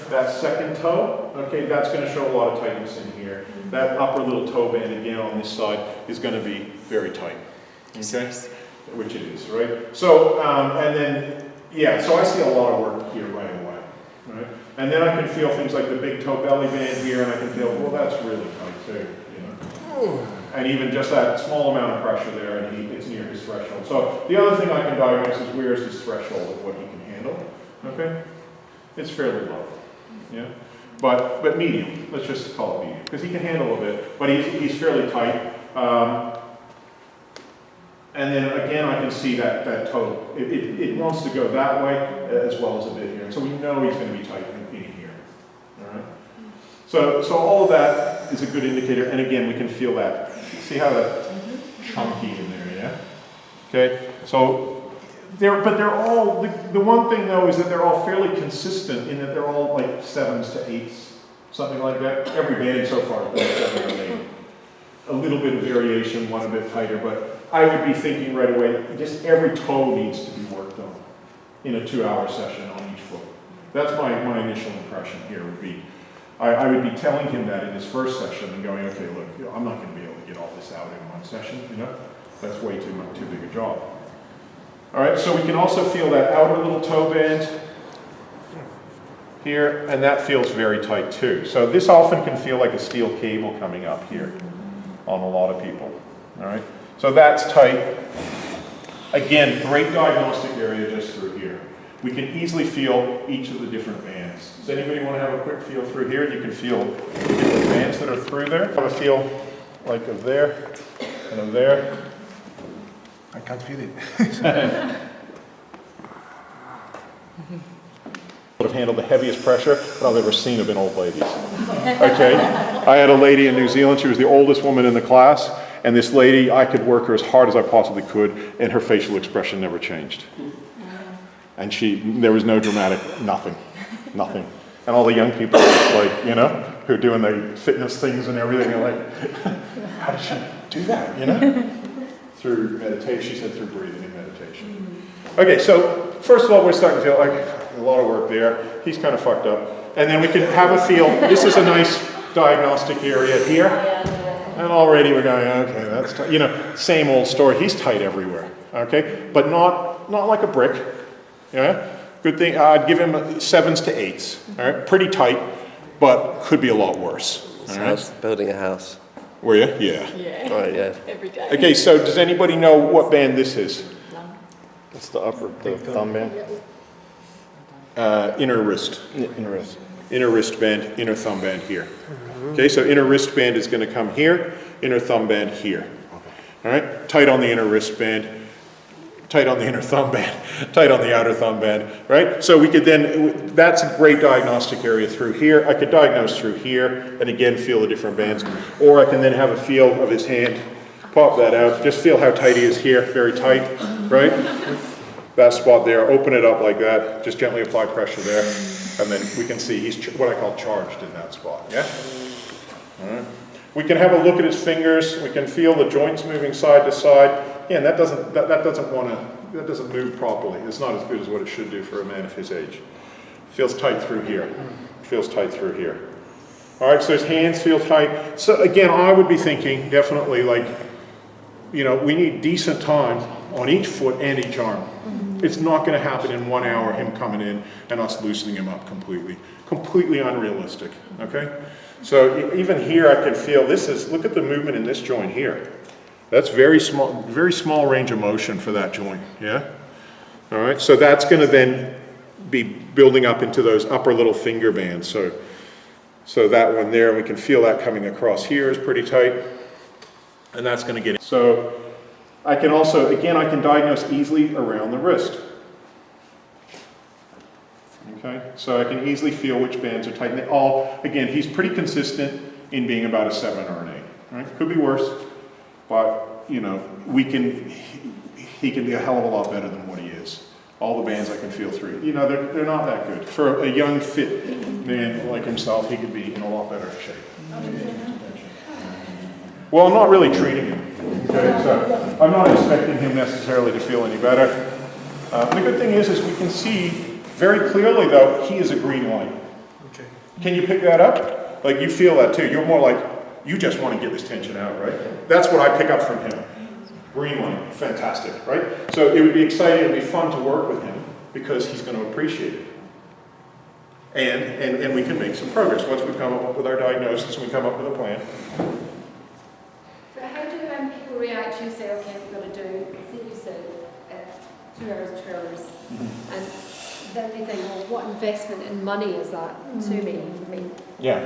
that second toe, okay, that's going to show a lot of tightness in here. That upper little toe band again on this side is going to be very tight, okay, which it is, right? So, and then, yeah, so I see a lot of work here right away, right? And then I can feel things like the big toe belly band here, and I can feel, well, that's really tight too, you know? And even just that small amount of pressure there, and it's near his threshold. So the other thing I can diagnose is where is his threshold of what he can handle, okay? It's fairly low, yeah? But medium, let's just call it medium, because he can handle a bit, but he's fairly tight. And then again, I can see that toe. It wants to go that way as well as a bit here. So we know he's going to be tight in here, all right? So all of that is a good indicator, and again, we can feel that. See how that's chunky in there, yeah? Okay, so they're all, the one thing though is that they're all fairly consistent in that they're all like 7s to 8s, something like that. Every band so far has been 7 or 8. A little bit of variation, one a bit tighter, but I would be thinking right away, just every toe needs to be worked on in a 2-hour session on each foot. That's my initial impression here would be. I would be telling him that in his first session and going, okay, look, you know, I'm not going to be able to get all this out in one session, you know? That's way too big a job. All right, so we can also feel that outer little toe band here, and that feels very tight too. So this often can feel like a steel cable coming up here on a lot of people, all right? So that's tight. Again, great diagnostic area just through here. We can easily feel each of the different bands. Does anybody want to have a quick feel through here? You can feel the different bands that are through there. Have a feel like of there and of there. I can't feel it. Would have handled the heaviest pressure that I've ever seen of in old ladies. Okay, I had a lady in New Zealand. She was the oldest woman in the class, and this lady, I could work her as hard as I possibly could, and her facial expression never changed. And there was no dramatic, nothing. And all the young people, like, you know, who are doing the fitness things and everything, are like, how did she do that, you know? Through meditation, she said through breathing and meditation. Okay, so first of all, we're starting to feel like a lot of work there. He's kind of fucked up. And then we can have a feel, this is a nice diagnostic area here. And already we're going, okay, that's tight. You know, same old story. He's tight everywhere, okay? But not like a brick, yeah? Good thing, I'd give him 7s to 8s, all right? Pretty tight, but could be a lot worse. All right? Building a house. Were you? Yeah. Yeah. Right, yeah. Every day. Okay, so does anybody know what band this is? That's the thumb band. Inner wrist. Inner wrist. Inner wrist band, inner thumb band here. Okay, so inner wrist band is going to come here, inner thumb band here. All right, tight on the inner wrist band, tight on the inner thumb band, tight on the outer thumb band, right? So we could then, that's a great diagnostic area through here. I could diagnose through here and again feel the different bands. Or I can then have a feel of his hand, pop that out, just feel how tight he is here, very tight, right? That spot there, open it up like that, just gently apply pressure there, and then we can see he's what I call charged in that spot, yeah? All right. We can have a look at his fingers, we can feel the joints moving side to side. Again, that doesn't move properly. It's not as good as what it should do for a man of his age. Feels tight through here, feels tight through here. All right, so his hands feel tight. So again, I would be thinking definitely like, you know, we need decent time on each foot and each arm. It's not going to happen in 1 hour, him coming in and us loosening him up completely. Completely unrealistic, okay? So even here I can feel, look at the movement in this joint here. That's very small range of motion for that joint, yeah? All right, so that's going to then be building up into those upper little finger bands. So that one there, we can feel that coming across here is pretty tight. And that's going to get it. So I can also, again, I can diagnose easily around the wrist. Okay, so I can easily feel which bands are tight. And they all, again, he's pretty consistent in being about a 7 or an 8. Right? Could be worse, but you know, he can be a hell of a lot better than what he is. All the bands I can feel through. You know, they're not that good. For a young, fit man like himself, he could be in a lot better shape. Well, I'm not really treating him. Okay, so I'm not expecting him necessarily to feel any better. The good thing is we can see very clearly, though, he is a green light. Okay. Can you pick that up? Like you feel that too. You're more like, you just want to get this tension out, right? That's what I pick up from him. Green line, fantastic, right? So it would be exciting, it would be fun to work with him because he's going to appreciate it. And we can make some progress once we come up with our diagnosis and we come up with a plan. But how do people react? You say, okay, we've got to do, see you said, 2 hours, 2 hours, and then they think, well, what investment in money is that to me? I mean, Yeah.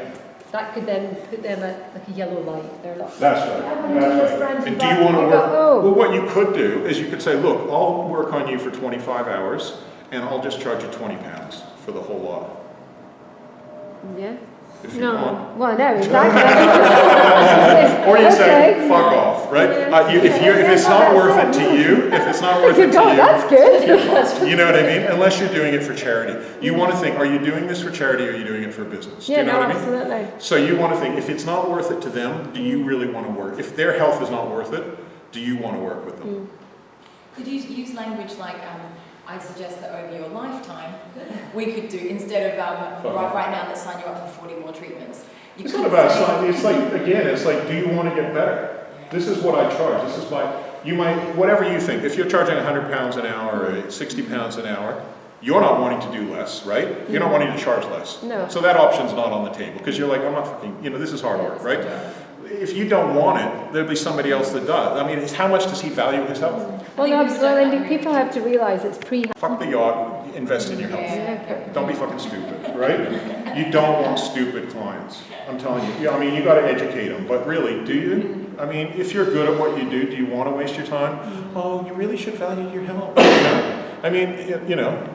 that could then put them at like a yellow light. They're like, That's right. I want to do this brand And new do you bag. want to You work? go, Well, what you could do is you could say, look, I'll work on you for 25 hours and I'll just charge you 20 pounds for the whole lot. yeah. If you want. Well, no, exactly. Or you say, Okay. fuck off, right? Yeah. If it's not worth it to you, if it's not worth it to God, you, that's good. you're fucked. You know what I mean? Unless you're doing it for charity. You want to think, are you doing this for charity or are you doing it for business? Do Yeah, you know no, what I mean? absolutely. So you want to think, if it's not worth it to them, do you really want to work? If their health is not worth it, do you want to work with them? Could you use language like, I suggest that over your lifetime, we could do, instead of right now, let's sign you up for 40 more treatments. You It's could not about say- signing, it's like, again, it's like, do you want to get better? This is what I charge, this is you might, whatever you think, if you're charging 100 pounds an hour or 60 pounds an hour, you're not wanting to do less, right? You're not wanting to charge less. No. So that option's not on the table, because you're like, I'm not fucking, this is hard work, right? If you don't want it, there'll be somebody else that does. I mean, how much does he value his health? Well, no, absolutely. People have to realise it's Fuck the yacht, invest in your health. Yeah. Don't be fucking stupid, right? You don't want stupid clients. I'm telling you. Yeah, I mean, you got to educate them, but really, do you? I mean, if you're good at what you do you want to waste your time? Oh, you really should value your health. I mean,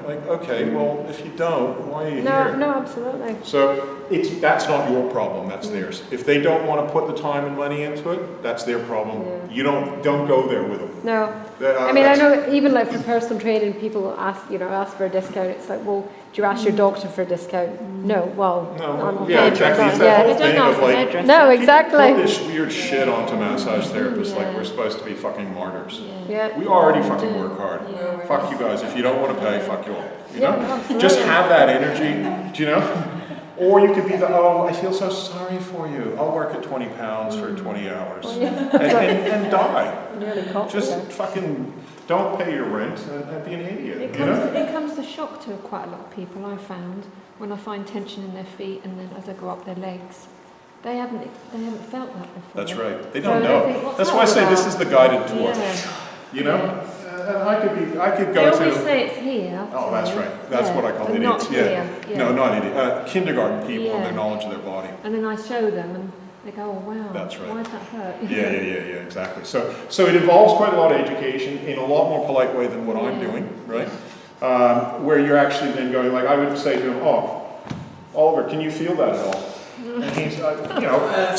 like, okay, well, if you don't, why are you here? No, absolutely. So that's not your problem, that's theirs. If they don't want to put the time and money into it, that's their problem. Yeah. You don't go there with them. No. I That's- know even like for personal training, people ask for a discount. It's like, well, do you ask your doctor for a discount? No. Well, No, I'm yeah, okay, exactly. It's but that yeah. whole thing of like, No, people exactly. put this weird shit onto massage therapists like we're supposed to be fucking martyrs. Yeah. We already fucking work hard. Yeah. Fuck you guys. If you don't want to pay, fuck you all. You Yeah, know? absolutely. Just have that energy, do you know? Or you could be I feel so sorry for you. I'll work at 20 pounds for 20 hours. And die. Nearly caught Just me fucking don't pay your rent and be an idiot, It you know? comes as a shock to quite a lot of people, I've found, when I find tension in their feet and then as I go up their legs. They haven't felt that before. That's right. They So don't they know. think, what's That's that why I say about? this is the guided tour. Yeah. You know? And I could They go always to. say it's here. Oh, that's right. That's Yeah, what I call but idiots. not Yeah. here, yeah. No, not idiot. Kindergarten people and Yeah. their knowledge of their body. And then I show them and they go, oh wow, That's right. why does that hurt? Yeah, exactly. So it involves quite a lot of education in a lot more polite way than what I'm Yeah. doing, right? Where you're actually then going, like I would say to him, oh, Oliver, can you feel that at all? And he's,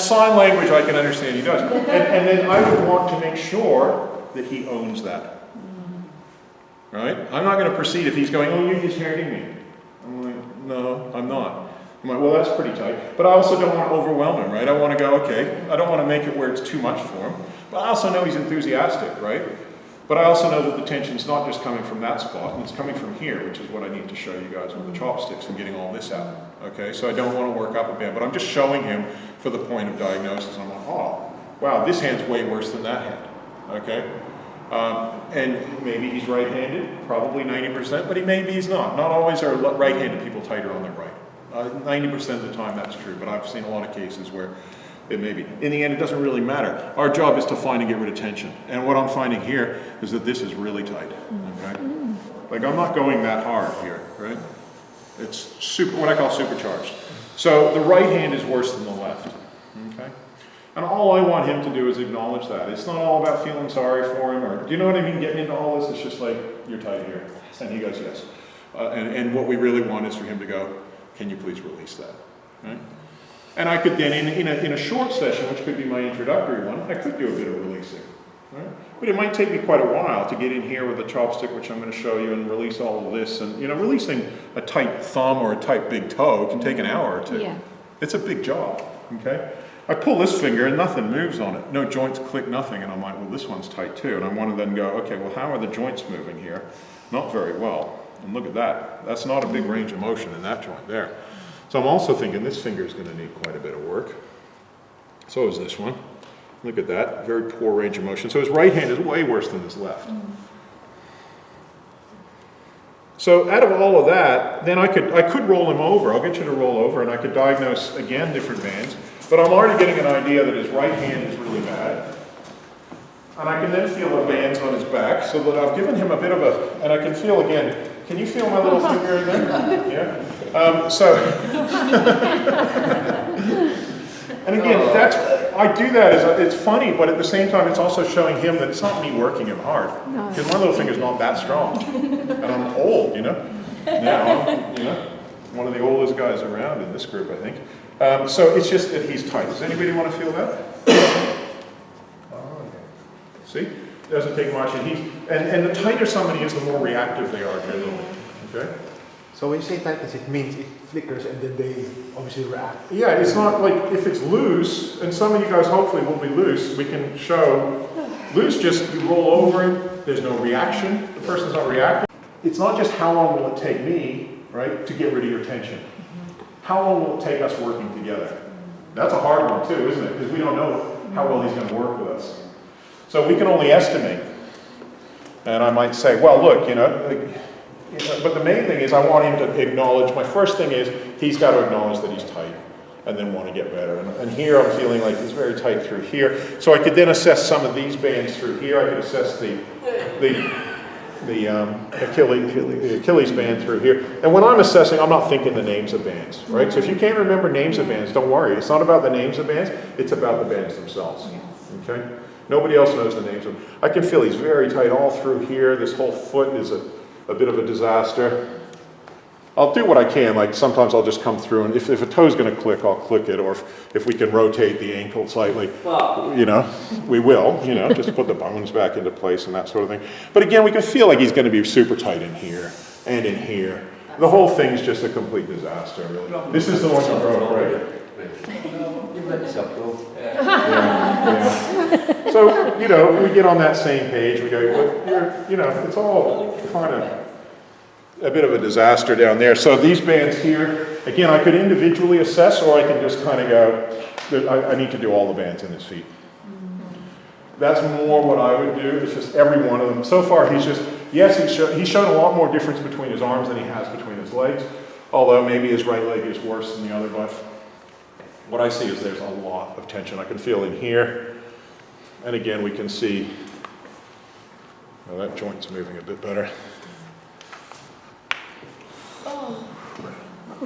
sign language I can understand he does. And then I would want to make sure that he owns that. Right? I'm not going to proceed if he's going, oh, you're just hurting me. I'm like, no, I'm not. I'm like, well, that's pretty tight. But I also don't want to overwhelm him, right? I want to go, okay, I don't want to make it where it's too much for him. But I also know he's enthusiastic, right? But I also know that the tension's not just coming from that spot, and it's coming from here, which is what I need to show you guys with the chopsticks and getting all this out. Okay, so I don't want to work up a bit, but I'm just showing him for the point of diagnosis. I'm like, oh, wow, this hand's way worse than that hand. Okay? And maybe he's right-handed, probably 90%, but maybe he's not. Not always are right-handed people tighter on their right. 90% of the time that's true, but I've seen a lot of cases where it may be. In the end, it doesn't really matter. Our job is to find and get rid of tension. And what I'm finding here is that this is really tight, okay? Like I'm not going that hard here, right? It's what I call supercharged. So the right hand is worse than the left, okay? And all I want him to do is acknowledge that. It's not all about feeling sorry for him, or do you know what I mean? Getting into all this, it's just like, you're tight here. And he goes, yes. And what we really want is for him to go, can you please release that, right? And I could then, in a short session, which could be my introductory one, I could do a bit of releasing, right? But it might take me quite a while to get in here with a chopstick, which I'm going to show you, and release all of this. And, releasing a tight thumb or a tight big toe can take an hour or two. Yeah. It's a big job, okay? I pull this finger and nothing moves on it. No joints click, nothing. And I'm like, well, this one's tight too. And I want to then go, okay, well, how are the joints moving here? Not very well. And look at that. That's not a big range of motion in that joint there. So I'm also thinking this finger is going to need quite a bit of work. So is this one. Look at that, very poor range of motion. So his right hand is way worse than his left. So out of all of that, then I could roll him over. I'll get you to roll over, and I could diagnose, again, different bands. But I'm already getting an idea that his right hand is really bad. And I can then feel the bands on his back, so that I've given him a bit of a, and I can feel again, can you feel my little finger again? Yeah? And again, I do that, it's funny, but at the same time, it's also showing him that it's not me working him hard. Because my little finger's not that strong. And I'm old, Now, I'm, one of the oldest guys around in this group, I think. So it's just that he's tight. Does anybody want to feel that? See? It doesn't take much. And the tighter somebody is, the more reactive they are generally. Okay? So when you say tightness, it means it flickers and then they obviously react. Yeah, it's not like if it's loose, and some of you guys hopefully will be loose, we can show loose, just you roll over him, there's no reaction, the person's not reacting. It's not just how long will it take me, right, to get rid of your tension. How long will it take us working together? That's a hard one too, isn't it? Because we don't know how well he's going to work with us. So we can only estimate. And I might say, well, look, but the main thing is I want him to acknowledge, my first thing is he's got to acknowledge that he's tight and then want to get better. And here I'm feeling like he's very tight through here. So I could then assess some of these bands through here. I could assess the Achilles band through here. And when I'm assessing, I'm not thinking the names of bands, right? So if you can't remember names of bands, don't worry. It's not about the names of bands, it's about the bands themselves, okay? Nobody else knows the names of them. I can feel he's very tight all through here. This whole foot is a bit of a disaster. I'll do what I can, like sometimes I'll just come through, and if a toe's going to click, I'll click it, or if we can rotate the ankle slightly, we will, just put the bones back into place and that sort of thing. But again, we can feel like he's going to be super tight in here and in here. The whole thing's just a complete disaster, really. This is the one you broke, right? Yeah. So, we get on that same page, we go, it's all kind of a bit of a disaster down there. So these bands here, again, I could individually assess, or I can just kind of go, I need to do all the bands in his feet. That's more what I would do, it's just every one of them. So far, he's shown a lot more difference between his arms than he has between his legs, although maybe his right leg is worse than the other, but what I see is there's a lot of tension. I can feel in here, and again, we can see, that joint's moving a bit better.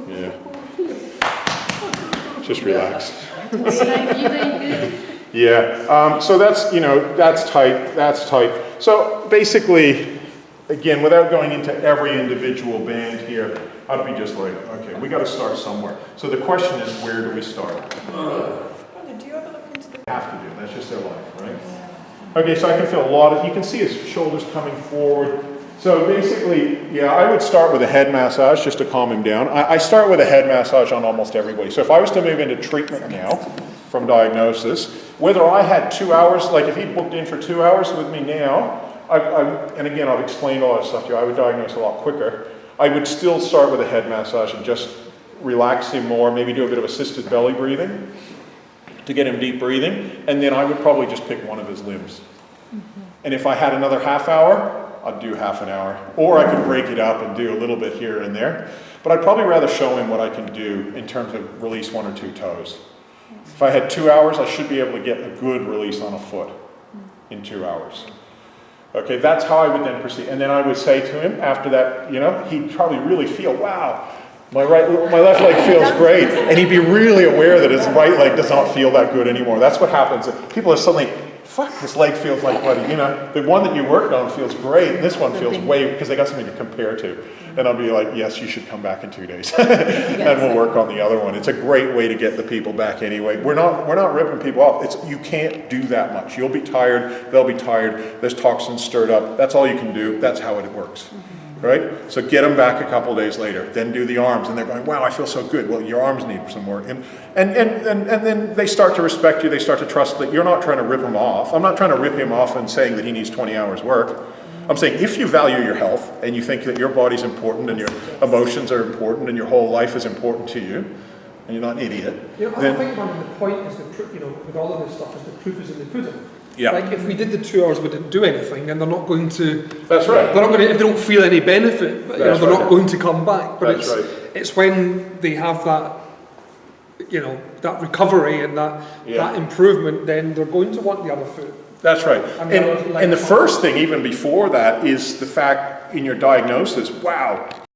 Yeah. Just relax. Yeah. So that's tight. So basically, again, without going into every individual band here, I'd be just like, okay, we got to start somewhere. So the question is, where do we start? Do you ever look into the... Have to do. That's just their life, right? Okay, so I can feel a lot of, you can see his shoulders coming forward. So basically, I would start with a head massage just to calm him down. I start with a head massage on almost everybody. So if I was to move into treatment now from diagnosis, whether I had 2 hours, like if he booked in for 2 hours with me now, and again, I've explained all that stuff to you, I would diagnose a lot quicker. I would still start with a head massage and just relax him more, maybe do a bit of assisted belly breathing to get him deep breathing, and then I would probably just pick one of his limbs. And if I had another half hour, I'd do half an hour. Or I could break it up and do a little bit here and there. But I'd probably rather show him what I can do in terms of release 1 or 2 toes. If I had 2 hours, I should be able to get a good release on a foot in 2 hours. Okay, that's how I would then proceed. And then I would say to him after that, he'd probably really feel, wow, my left leg feels great. And he'd be really aware that his right leg does not feel that good anymore. That's what happens. People are suddenly, fuck, this leg feels like, buddy, the one that you worked on feels great. And this one feels way, because they got something to compare to. And I'll be like, yes, you should come back in 2 days. And we'll work on the other one. It's a great way to get the people back anyway. We're not ripping people off. You can't do that much. You'll be tired, they'll be tired, there's toxins stirred up. That's all you can do. That's how it works. Right? So get them back a couple days later, then do the arms, and they're going, wow, I feel so good. Well, your arms need some work. And then they start to respect you, they start to trust that you're not trying to rip them off. I'm not trying to rip him off and saying that he needs 20 hours work. I'm saying if you value your health and you think that your body's important and your emotions are important and your whole life is important to you, and you're not an idiot, You know, I then think one of the point is the proof, you know, with all of this stuff is the proof is in the pudding. yeah, Like if we did the 2 hours, we didn't do anything, then they're not going to. that's right. They're not going to, if they don't feel any benefit, you know, That's they're right. not going to come back. But That's right. it's when they have that, you know, that recovery and that Yeah. improvement, then they're going to want the other food. That's right. And And, the others like and the that. first thing, even before that, is the fact in your diagnosis, wow,